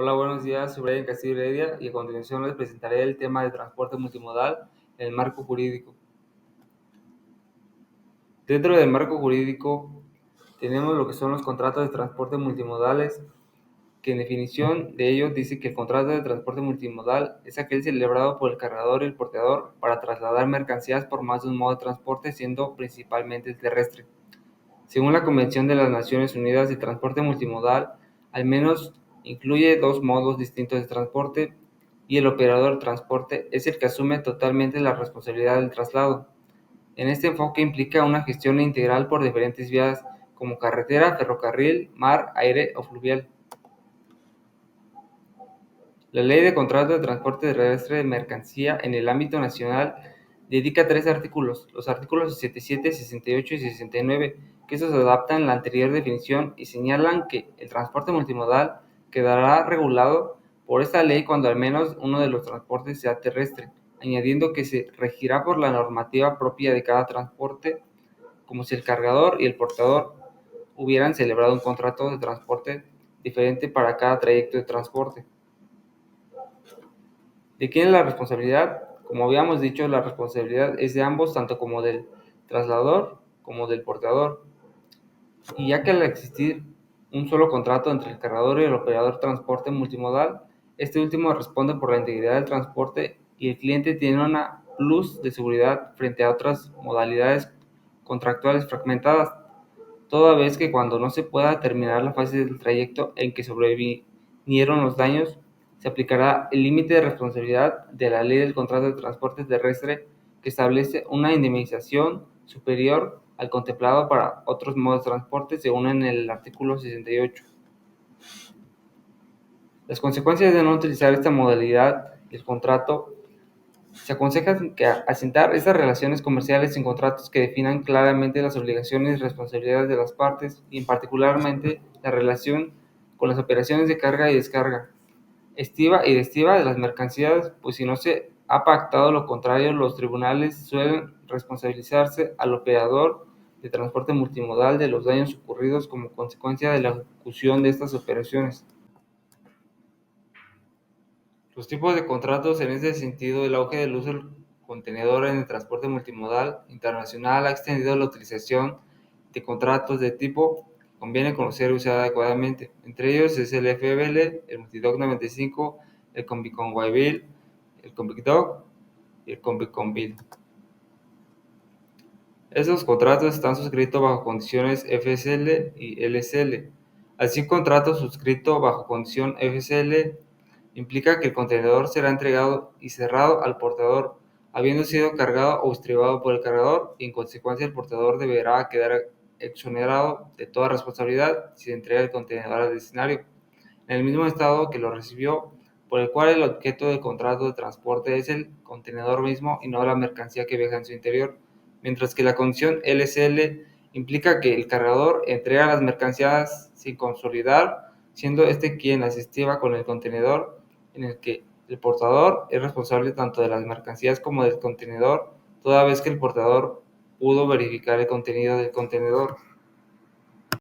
Hola, buenos días, soy Brian Castillo Heredia y a continuación les presentaré el tema de transporte multimodal en el marco jurídico. Dentro del marco jurídico tenemos lo que son los contratos de transporte multimodales, que en definición de ellos dice que el contrato de transporte multimodal es aquel celebrado por el cargador y el portador para trasladar mercancías por más de un modo de transporte, siendo principalmente el terrestre. Según la Convención de las Naciones Unidas de Transporte Multimodal, al menos incluye dos modos distintos de transporte y el operador de transporte es el que asume totalmente la responsabilidad del traslado. En este enfoque implica una gestión integral por diferentes vías como carretera, ferrocarril, mar, aire o fluvial. La Ley de Contrato de Transporte Terrestre de Mercancía en el ámbito nacional dedica tres artículos, los artículos 67, 68 y 69, que se adaptan a la anterior definición y señalan que el transporte multimodal quedará regulado por esta ley cuando al menos uno de los transportes sea terrestre, añadiendo que se regirá por la normativa propia de cada transporte, como si el cargador y el portador hubieran celebrado un contrato de transporte diferente para cada trayecto de transporte. ¿De quién es la responsabilidad? Como habíamos dicho, la responsabilidad es de ambos, tanto como del trasladador como del portador. Y ya que al existir un solo contrato entre el cargador y el operador de transporte multimodal, este último responde por la integridad del transporte y el cliente tiene una plus de seguridad frente a otras modalidades contractuales fragmentadas, toda vez que cuando no se pueda terminar la fase del trayecto en que sobrevinieron los daños, se aplicará el límite de responsabilidad de la Ley del Contrato de Transporte Terrestre, que establece una indemnización superior al contemplado para otros modos de transporte, según en el artículo 68. Las consecuencias de no utilizar esta modalidad del contrato: se aconseja que asentar estas relaciones comerciales en contratos que definan claramente las obligaciones y responsabilidades de las partes, y en particularmente la relación con las operaciones de carga y descarga, estiva y destiva de las mercancías, pues si no se ha pactado lo contrario, los tribunales suelen responsabilizarse al operador de transporte multimodal de los daños ocurridos como consecuencia de la ejecución de estas operaciones. Los tipos de contratos: en este sentido, el auge del uso del contenedor en el transporte multimodal internacional ha extendido la utilización de contratos de tipo que conviene conocer y usar adecuadamente. Entre ellos es el FBL, el Multidoc 95, el Combi-Con-Waybill, el Combi-Doc y el Combi-Con-Bill. Estos contratos están suscritos bajo condiciones FSL y LSL. Así, un contrato suscrito bajo condición FSL implica que el contenedor será entregado y cerrado al portador, habiendo sido cargado o estribado por el cargador, y en consecuencia el portador deberá quedar exonerado de toda responsabilidad si se entrega el contenedor al destinatario en el mismo estado que lo recibió, por el cual el objeto del contrato de transporte es el contenedor mismo y no la mercancía que viaja en su interior, mientras que la condición LSL implica que el cargador entrega las mercancías sin consolidar, siendo este quien las estima con el contenedor, en el que el portador es responsable tanto de las mercancías como del contenedor, toda vez que el portador pudo verificar el contenido del contenedor.